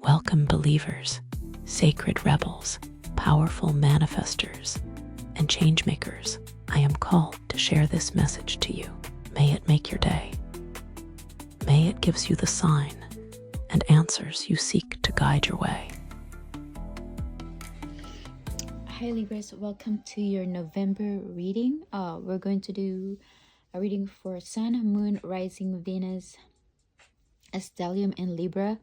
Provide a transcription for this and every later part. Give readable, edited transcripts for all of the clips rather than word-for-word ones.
Welcome, believers, sacred rebels, powerful manifestors, and change makers. I am called to share this message to you. May it make your day. May it gives you the sign and answers you seek to guide your way. Hi Libras, welcome to your November reading. We're going to do a reading for Sun, Moon, Rising, Venus, a stellium in Libra,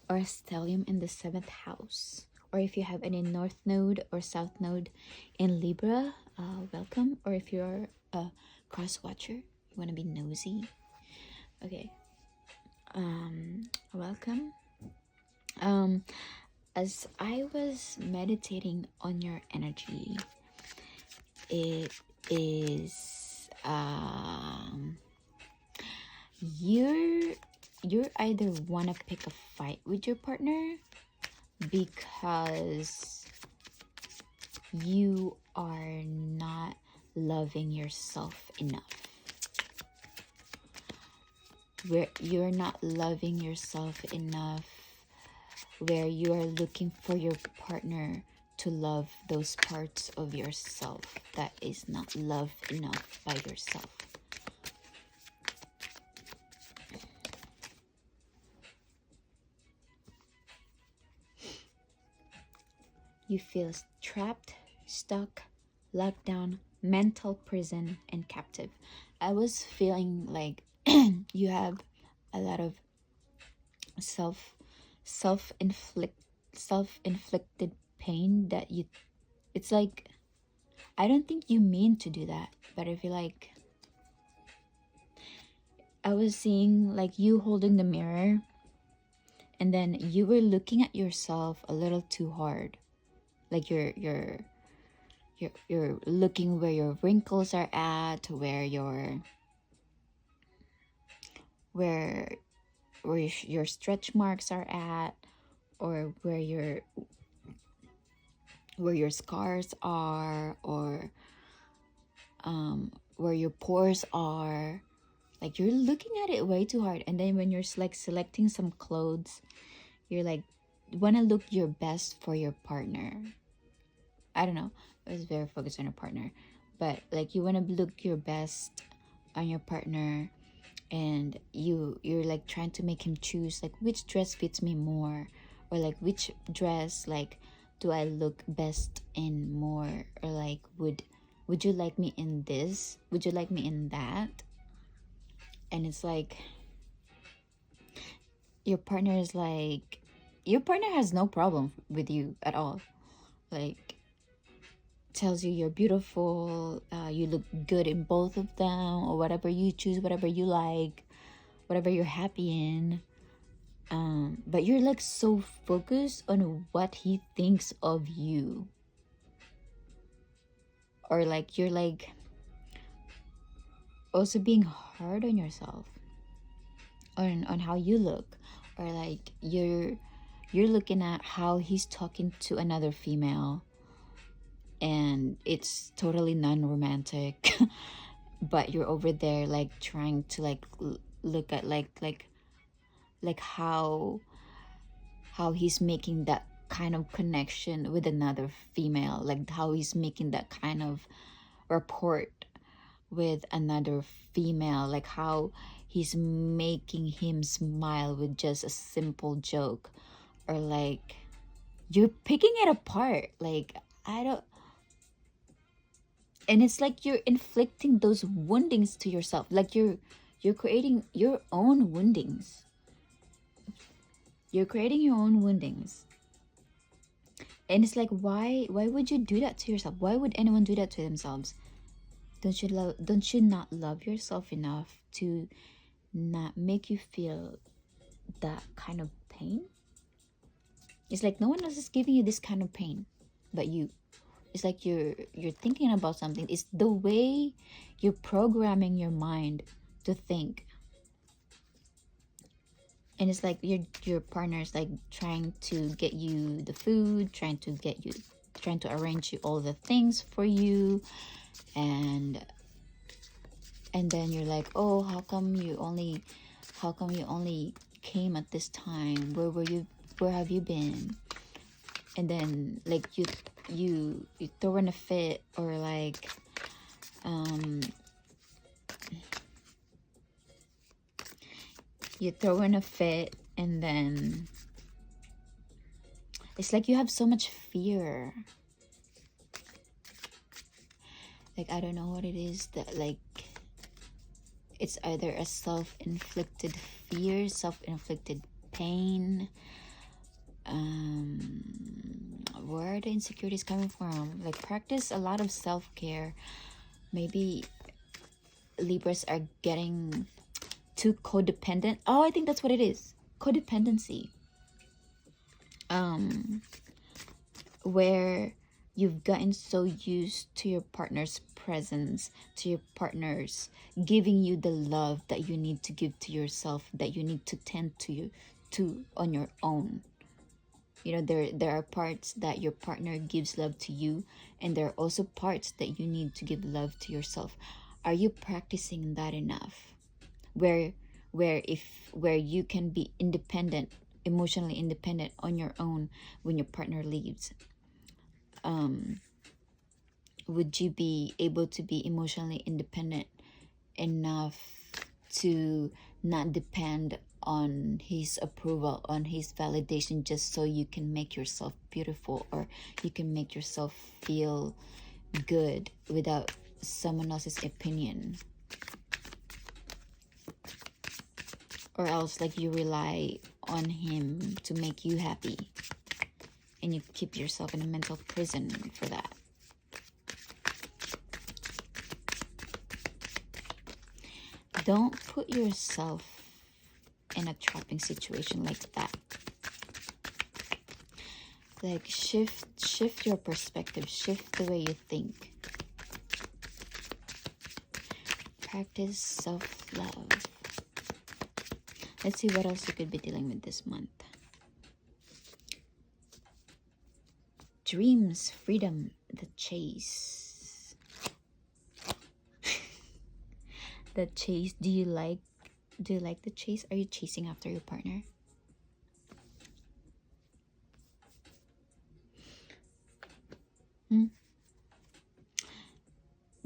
or a stellium in the 7th house. Or if you have any North Node or South Node in Libra, welcome. Or if you're a cross watcher, you want to be nosy. Okay. Welcome. As I was meditating on your energy, it is you're either wanna pick a fight with your partner because you are not loving yourself enough. Where you're not loving yourself enough, where you are looking for your partner to love those parts of yourself that is not loved enough by yourself. You feel trapped, stuck, locked down, mental prison, and captive. I was feeling like you have a lot of self-inflicted pain that it's like, I don't think you mean to do that, but I feel like I was seeing like you holding the mirror and then you were looking at yourself a little too hard. Like you're looking where your wrinkles are at, where your stretch marks are at, or where your scars are, or where your pores are. Like you're looking at it way too hard. And then when you're like selecting some clothes, you're like, you want to look your best for your partner. I don't know, I was very focused on your partner, but like you want to look your best on your partner, and you're like trying to make him choose like which dress fits me more, or like which dress like do I look best in more, or like would you like me in this, would you like me in that. And it's like your partner has no problem with you at all, like tells you you're beautiful, you look good in both of them, or whatever you choose, whatever you like, whatever you're happy in. But you're like so focused on what he thinks of you, or like you're like also being hard on yourself, on how you look, or like you're looking at how he's talking to another female and it's totally non-romantic but you're over there like trying to like look at like how he's making that kind of connection with another female, like how he's making that kind of rapport with another female, like how he's making him smile with just a simple joke, or like you're picking it apart. Like I don't, and it's like you're inflicting those woundings to yourself, like you're creating your own woundings. You're creating your own woundings. And it's like, why would you do that to yourself? Why would anyone do that to themselves? Don't you not love yourself enough to not make you feel that kind of pain? It's like no one else is giving you this kind of pain but you. It's like you're thinking about something. It's the way you're programming your mind to think. And it's like your partner's like trying to get you the food, trying to arrange you all the things for you, and then you're like, oh, how come you only came at this time? Where were you where have you been? And then like you throw in a fit, or like you throw in a fit, and then it's like you have so much fear. Like, I don't know what it is, that like it's either a self-inflicted fear, self-inflicted pain. Where are the insecurities coming from? Like, practice a lot of self-care. Maybe Libras are getting too codependent. Oh, I think that's what it is. Codependency. Where you've gotten so used to your partner's presence, to your partner's giving you the love that you need to give to yourself, that you need to tend to you to on your own. You know, there are parts that your partner gives love to you, and there are also parts that you need to give love to yourself. Are you practicing that enough? Where you can be independent, emotionally independent on your own when your partner leaves. Would you be able to be emotionally independent enough to not depend on his approval, on his validation, just so you can make yourself beautiful, or you can make yourself feel good without someone else's opinion? Or else, like, you rely on him to make you happy, and you keep yourself in a mental prison for that. Don't put yourself in a trapping situation like that. Like, shift your perspective, shift the way you think. Practice self-love. Let's see what else you could be dealing with this month. Dreams, freedom, the chase. The chase. Do you like the chase? Are you chasing after your partner?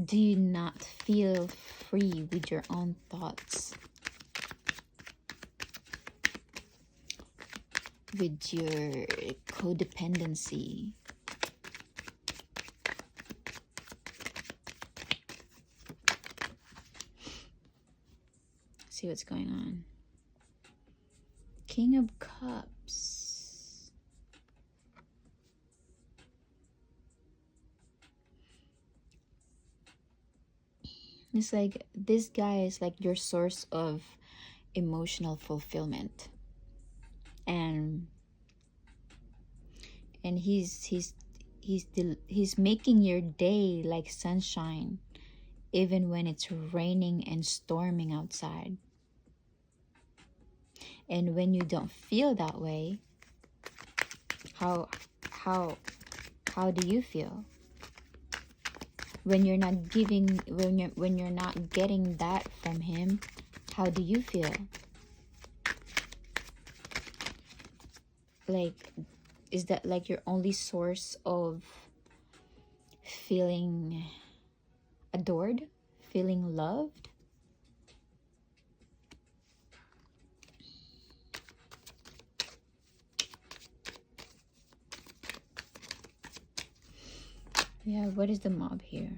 Do you not feel free with your own thoughts? With your codependency? See what's going on. King of Cups. It's like this guy is like your source of emotional fulfillment, and he's making your day like sunshine, even when it's raining and storming outside. And when you don't feel that way, how do you feel? When you're not giving, when you're not getting that from him, how do you feel? Like, is that like your only source of feeling adored, feeling loved? Yeah, what is the mob here?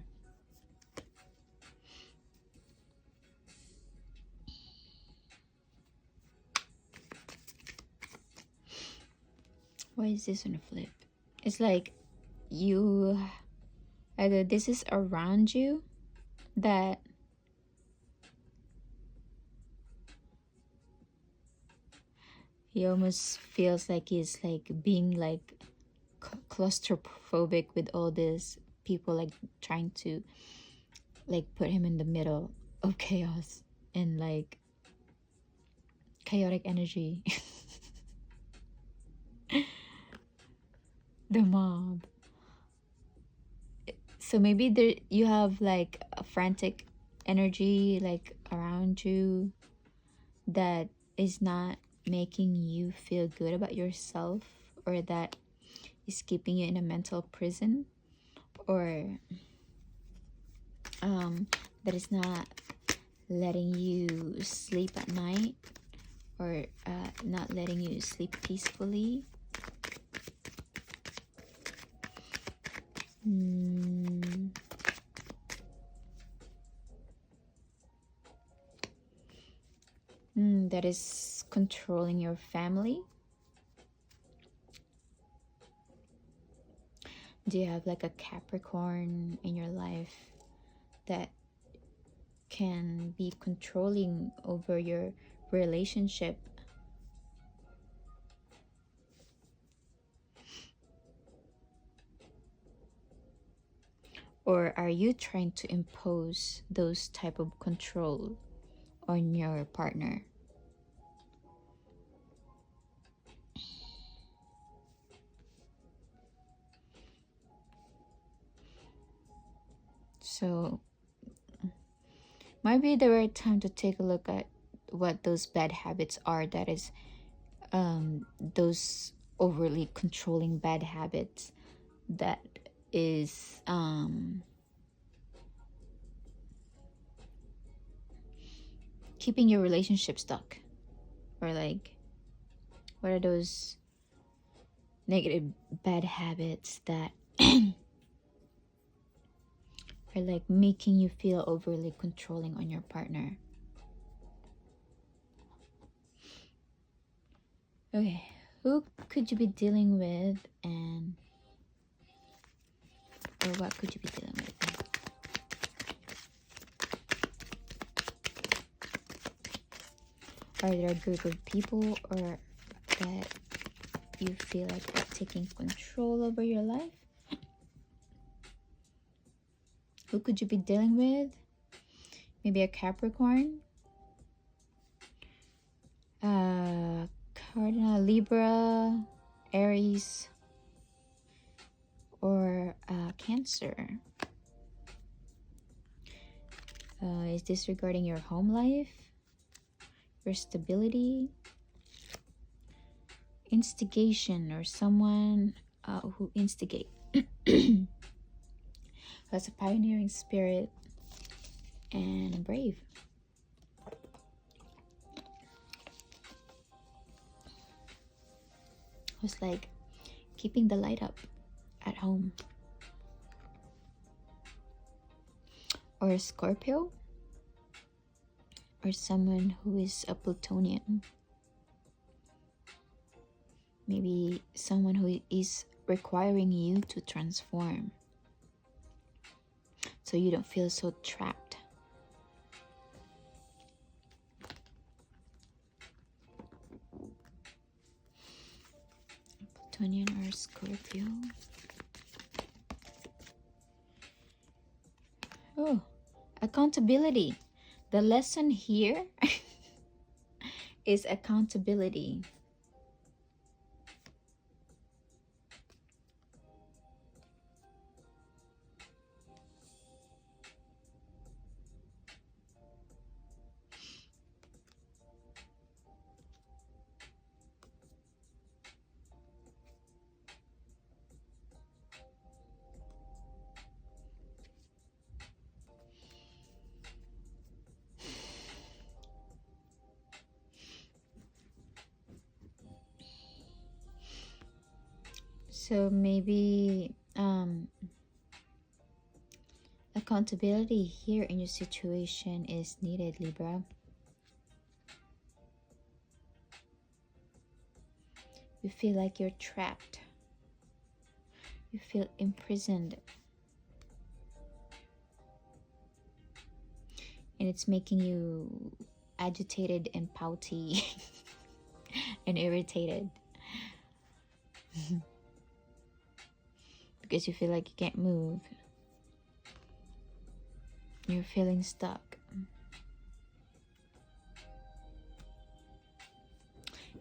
Why is this on a flip? It's like you, either this is around you, that he almost feels like he's like being like claustrophobic with all these people like trying to like put him in the middle of chaos and like chaotic energy. The mob. So maybe there you have like a frantic energy like around you that is not making you feel good about yourself, or that is keeping you in a mental prison, or that is not letting you sleep at night, or not letting you sleep peacefully. That is controlling your family. Do you have like a Capricorn in your life that can be controlling over your relationship? Or are you trying to impose those type of control on your partner? So might be the right time to take a look at what those bad habits are. That is, those overly controlling bad habits that is keeping your relationship stuck. Or like, what are those negative bad habits that are like making you feel overly controlling on your partner? Okay, who could you be dealing with, and or what could you be dealing with? Are there a group of people or that you feel like are taking control over your life? Who could you be dealing with? Maybe a Capricorn, Cardinal, Libra, Aries, or Cancer. Is this regarding your home life, your stability, instigation, or someone who instigate? Has a pioneering spirit and brave. Who's like keeping the light up at home. Or a Scorpio, or someone who is a Plutonian. Maybe someone who is requiring you to transform, so you don't feel so trapped. Plutonian or Scorpio. Oh, accountability. The lesson here is accountability. So maybe accountability here in your situation is needed, Libra. You feel like you're trapped. You feel imprisoned. And it's making you agitated and pouty and irritated. Because you feel like you can't move. You're feeling stuck.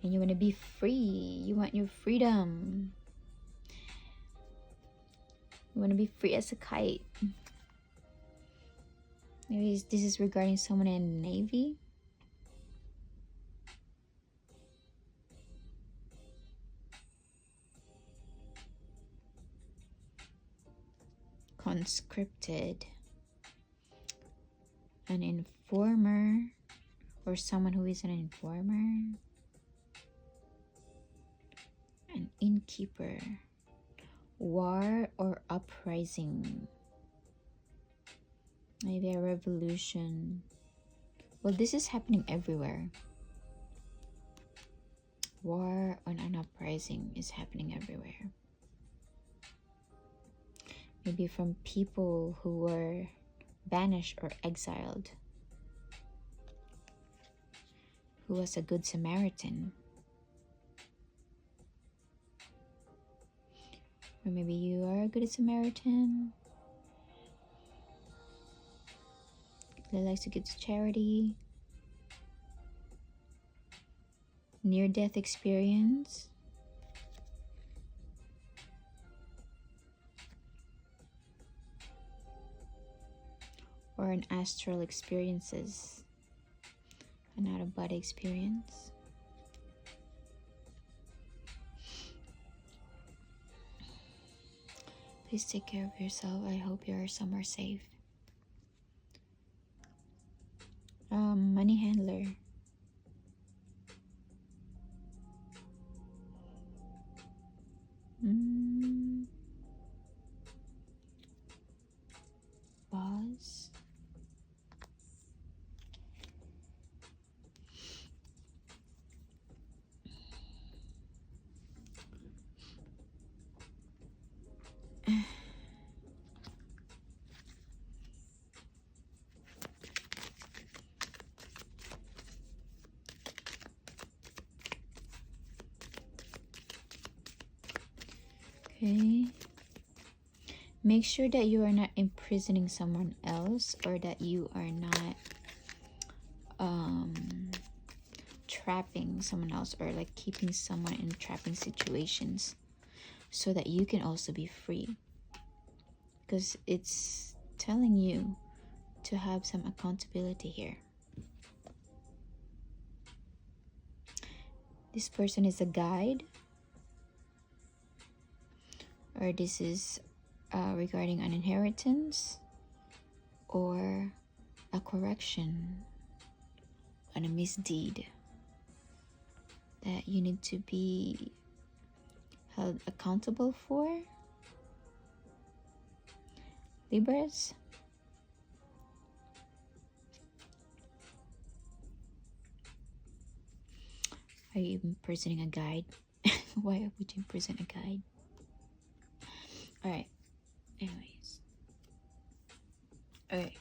And you want to be free. You want your freedom. You want to be free as a kite. Maybe this is regarding someone in the Navy. unscripted, an informer, or someone who is an informer, an innkeeper, war or uprising, maybe a revolution. Well, this is happening everywhere. War or an uprising is happening everywhere. Maybe from people who were banished or exiled. Who was a good Samaritan. Or maybe you are a good Samaritan that likes to give to charity. Near-death experience. Or an astral experiences. An out-of-body experience. Please take care of yourself. I hope you are somewhere safe. Money handler. Boss. Okay. Make sure that you are not imprisoning someone else, or that you are not trapping someone else, or like keeping someone in trapping situations, so that you can also be free. Because it's telling you to have some accountability here. This person is a guide, or this is regarding an inheritance, or a correction on a misdeed that you need to be held accountable for. Libras. Are you imprisoning a guide? Why would you imprison a guide? Alright. Anyways. Alright.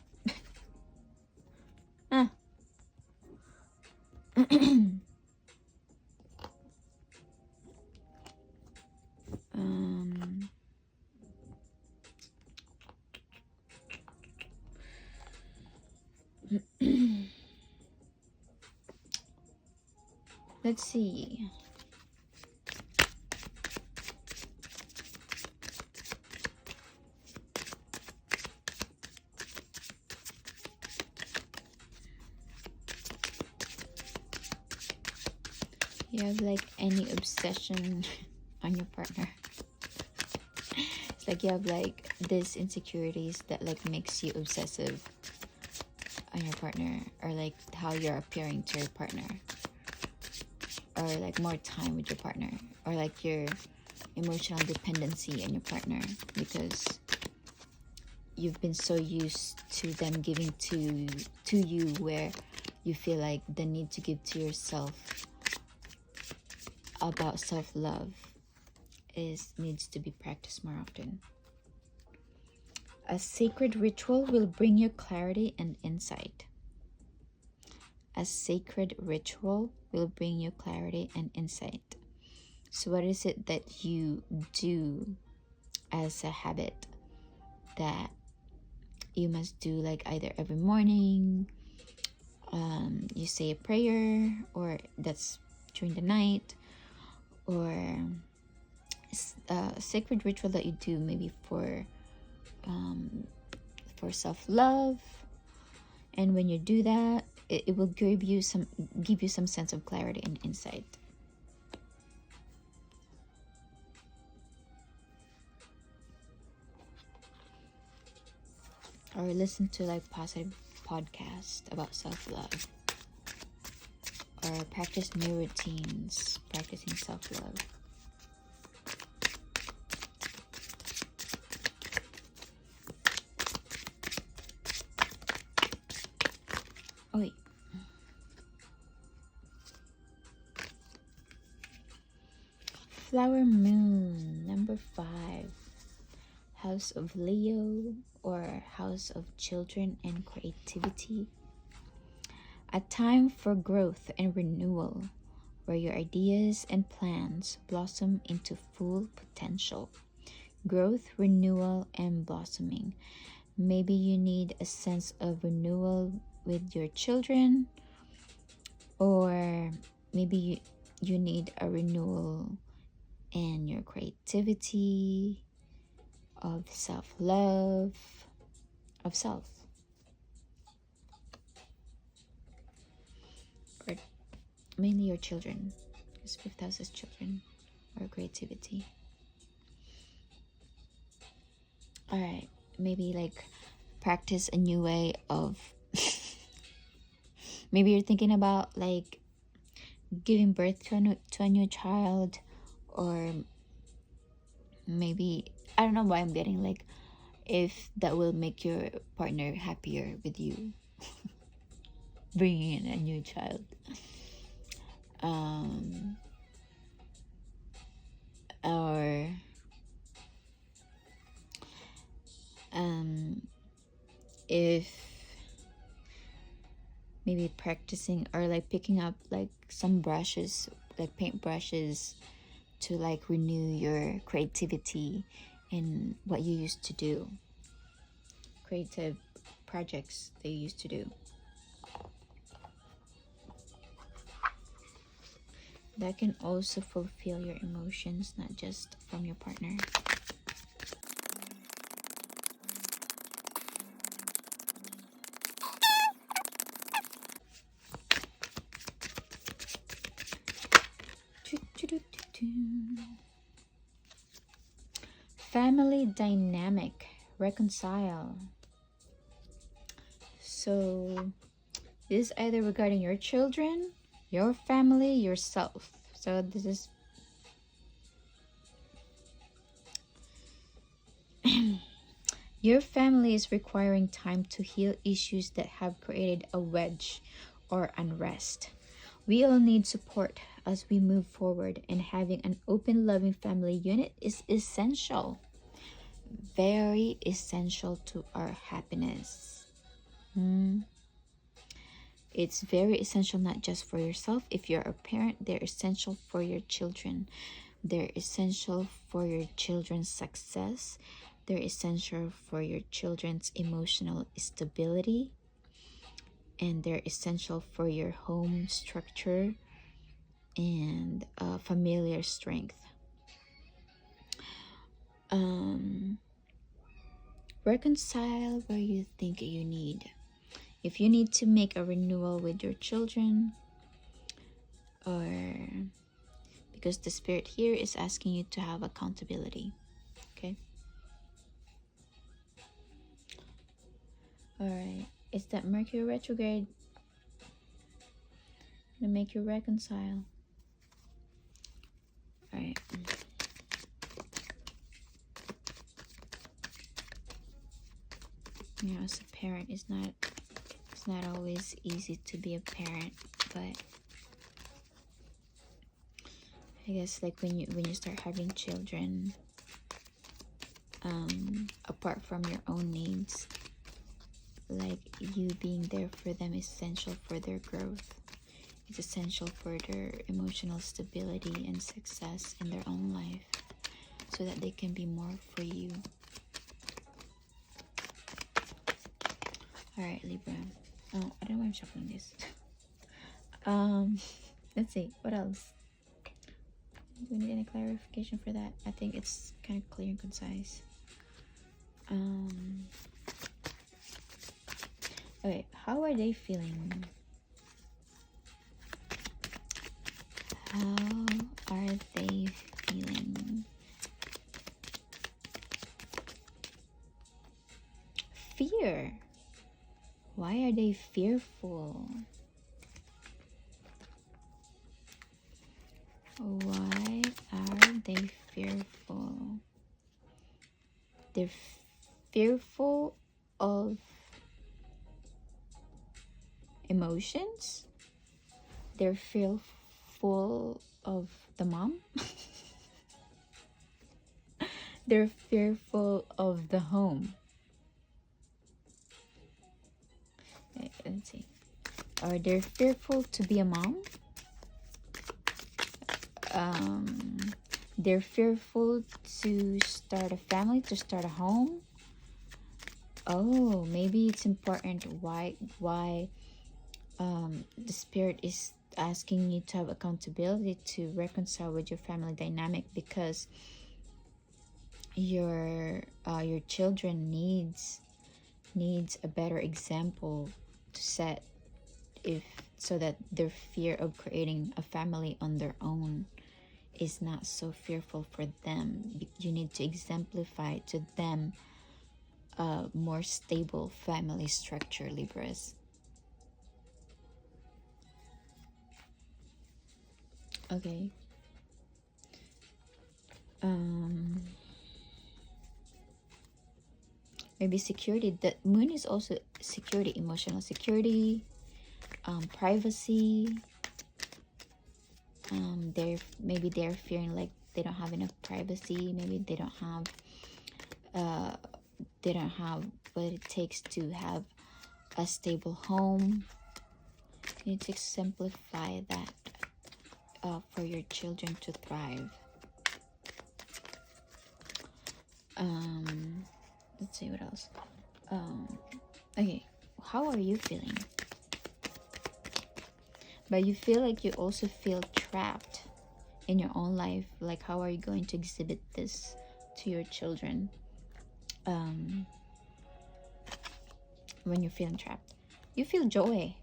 Let's see. You have like any obsession on your partner. It's like you have like these insecurities that like makes you obsessive on your partner, or like how you're appearing to your partner, or like more time with your partner, or like your emotional dependency on your partner, because you've been so used to them giving to you, where you feel like the need to give to yourself about self-love needs to be practiced more often. A sacred ritual will bring you clarity and insight. A sacred ritual will bring you clarity and insight. So what is it that you do as a habit that you must do, like either every morning, you say a prayer, or that's during the night, or a sacred ritual that you do maybe for self-love, and when you do that, it will give you some sense of clarity and insight. or listen to like positive podcasts about self-love, or practice new routines practicing self-love. Oh wait. Flower moon, number 5. House of Leo, or house of children and creativity. A time for growth and renewal, where your ideas and plans blossom into full potential. Growth, renewal, and blossoming. Maybe you need a sense of renewal with your children, or maybe you need a renewal in your creativity, of self-love, of self, or mainly your children, because 5th house is children or creativity. All right, maybe like practice a new way of maybe you're thinking about like giving birth to a new child, or maybe I don't know why I'm getting like if that will make your partner happier with you bringing in a new child. Or if maybe practicing or like picking up like some brushes, like paint brushes, to like renew your creativity in what you used to do, creative projects that you used to do. That can also fulfill your emotions, not just from your partner. Family dynamic, reconcile. So this is either regarding your children, your family, yourself. So this is your family is requiring time to heal issues that have created a wedge or unrest. We all need support as we move forward, and having an open, loving family unit is essential. Very essential to our happiness. It's very essential, not just for yourself. If you're a parent, they're essential for your children. They're essential for your children's success. They're essential for your children's emotional stability. And they're essential for your home structure and familiar strength. Reconcile where you think you need. If you need to make a renewal with your children, or because the spirit here is asking you to have accountability, okay? All right, it's that Mercury retrograde to make you reconcile. All right. You know, as a parent, it's not always easy to be a parent, but I guess like when you start having children, apart from your own needs, like you being there for them is essential for their growth. It's essential for their emotional stability and success in their own life, so that they can be more for you. All right, Libra. Oh, I don't know why I'm shuffling this. Let's see, what else? Do we need any clarification for that? I think it's kind of clear and concise. Okay, how are they feeling? How are they feeling? fear. Why are they fearful? Why are they fearful? They're fearful of emotions. They're fearful of the mom. They're fearful of the home. Let's see. Or they're fearful to be a mom. They're fearful to start a family, to start a home. Oh, maybe it's important why the spirit is asking you to have accountability, to reconcile with your family dynamic, because your children needs a better example to set, if so that their fear of creating a family on their own is not so fearful for them. You need to exemplify to them a more stable family structure, Libras. Okay. Maybe security. The moon is also security, emotional security, privacy. Maybe they're fearing like they don't have enough privacy. Maybe they don't have what it takes to have a stable home. You need to exemplify that for your children to thrive. Let's see what else. Okay, how are you feeling? But you feel like you also feel trapped in your own life. Like, how are you going to exhibit this to your children when you're feeling trapped? You feel joy.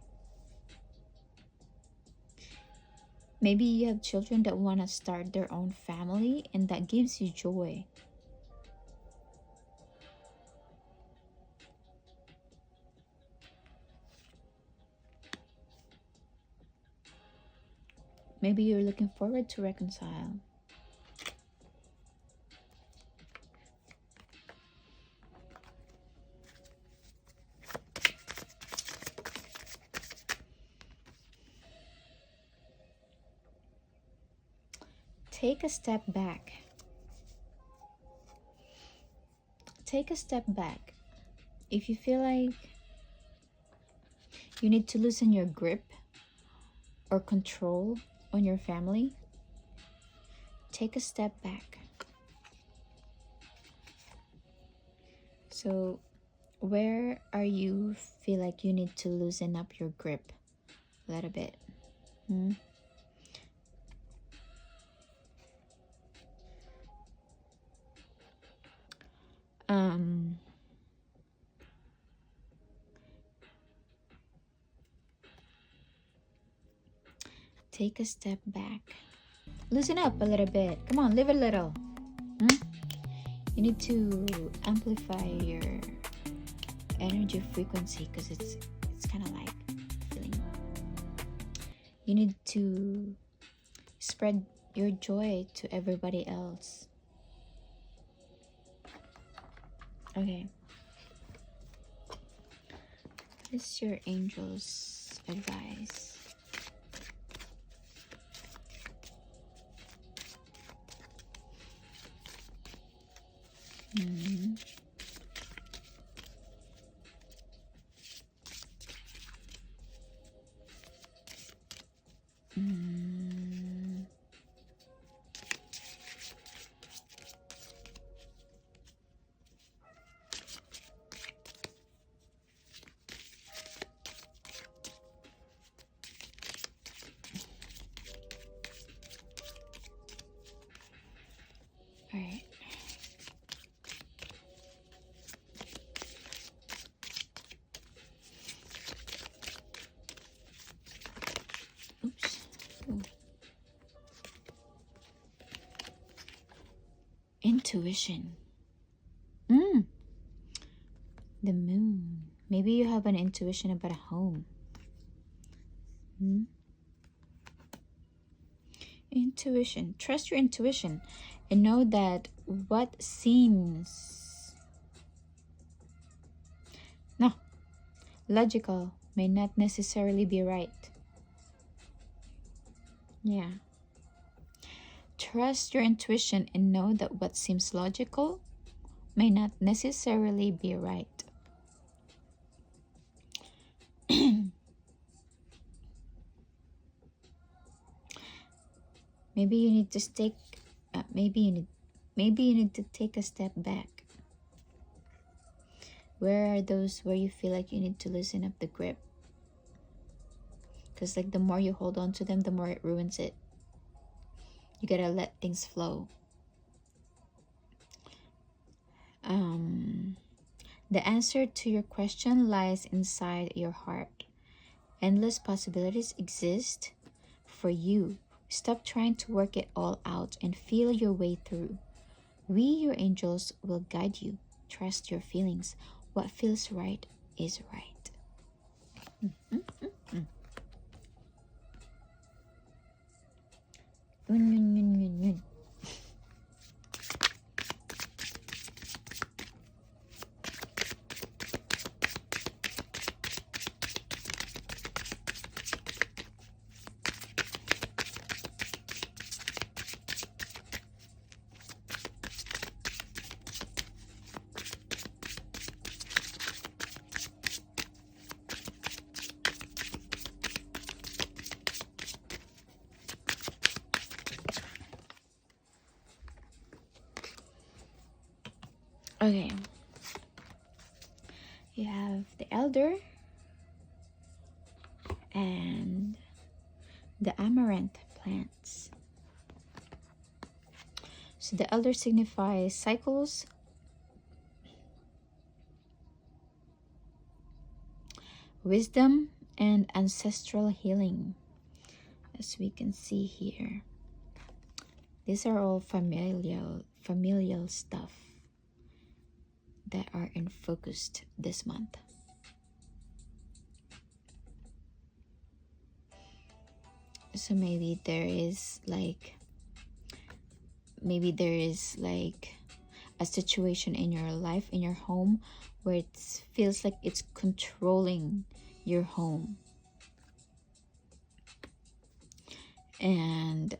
Maybe you have children that want to start their own family, and that gives you joy. Maybe you're looking forward to reconcile. Take a step back. Take a step back. If you feel like you need to loosen your grip or control on your family, take a step back. So where are you feel like you need to loosen up your grip a little bit? Take a step back. Loosen up a little bit. Come on, live a little. You need to amplify your energy frequency, because it's kind of like feeling. You need to spread your joy to everybody else. Okay. What is your angel's advice? All right. Oops. Ooh. Intuition. The moon. Maybe you have an intuition about a home. Intuition. Trust your intuition and know that what seems logical may not necessarily be right. Yeah. Trust your intuition and know that what seems logical may not necessarily be right. Maybe you need to take maybe you need to take a step back. Where are those where you feel like you need to loosen up the grip? Because like the more you hold on to them, the more it ruins it. You gotta let things flow. The answer to your question lies inside your heart. Endless possibilities exist for you. Stop trying to work it all out and feel your way through. We, your angels, will guide you. Trust your feelings. What feels right is right. Okay. You have the elder and the amaranth plants. So the elder signifies cycles, wisdom, and ancestral healing, as we can see here. These are all familial stuff that are in focus this month. So maybe there is like a situation in your life, in your home, where it feels like it's controlling your home. And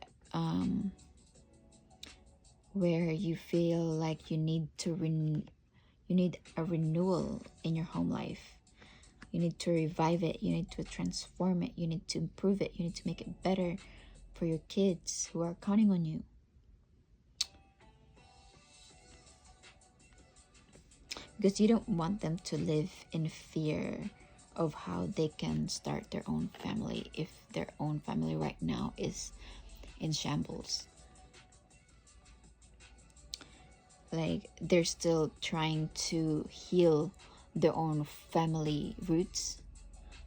where you feel like you need a renewal in your home life. You need to revive it. You need to transform it. You need to improve it. You need to make it better for your kids who are counting on you. Because you don't want them to live in fear of how they can start their own family if their own family right now is in shambles. Like they're still trying to heal their own family roots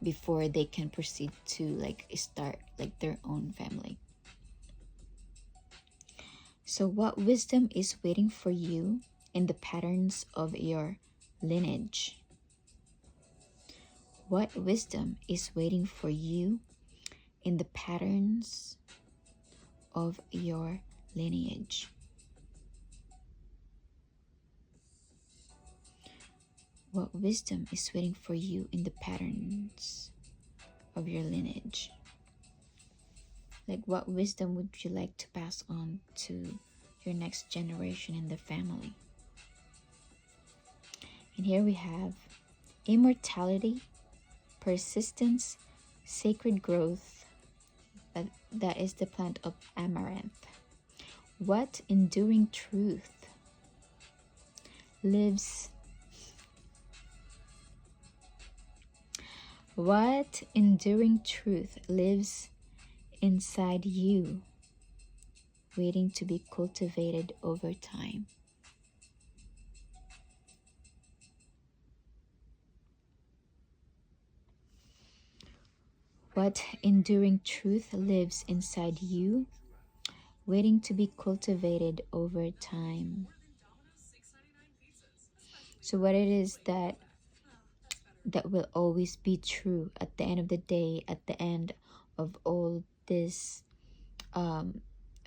before they can proceed to like start like their own family. So what wisdom is waiting for you in the patterns of your lineage? What wisdom is waiting for you in the patterns of your lineage? What wisdom is waiting for you in the patterns of your lineage? Like what wisdom would you like to pass on to your next generation in the family? And here we have immortality, persistence, sacred growth. That is the plant of amaranth. What enduring truth lives? What enduring truth lives inside you, waiting to be cultivated over time? What enduring truth lives inside you, waiting to be cultivated over time? So what it is that that will always be true at the end of the day, at the end of all this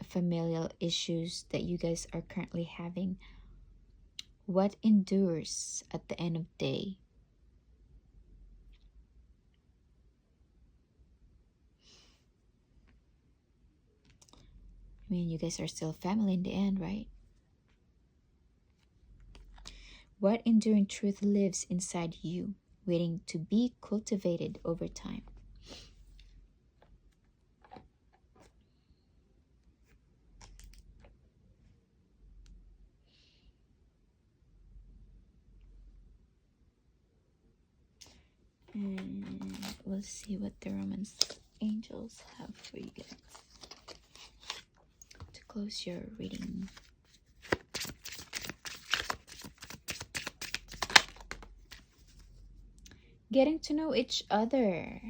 familial issues that you guys are currently having. What endures at the end of the day? I mean, you guys are still family in the end, right? What enduring truth lives inside you, waiting to be cultivated over time? And we'll see what the Romance angels have for you guys to close your reading. Getting to know each other.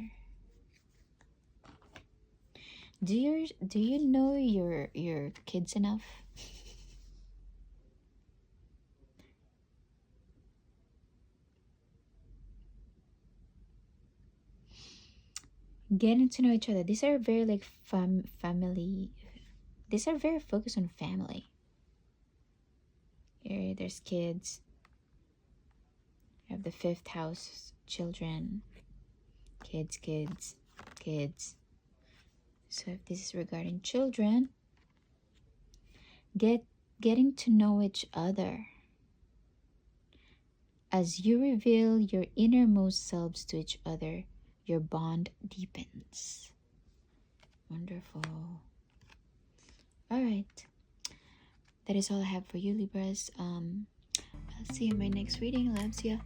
Do you know your kids enough? Getting to know each other. These are very like family. These are very focused on family. Here, there's kids. You have the fifth house, children, kids. So if this is regarding children, getting to know each other. As you reveal your innermost selves to each other, your bond deepens. Wonderful. All right. That is all I have for you, Libras. I'll see you in my next reading. Loves ya.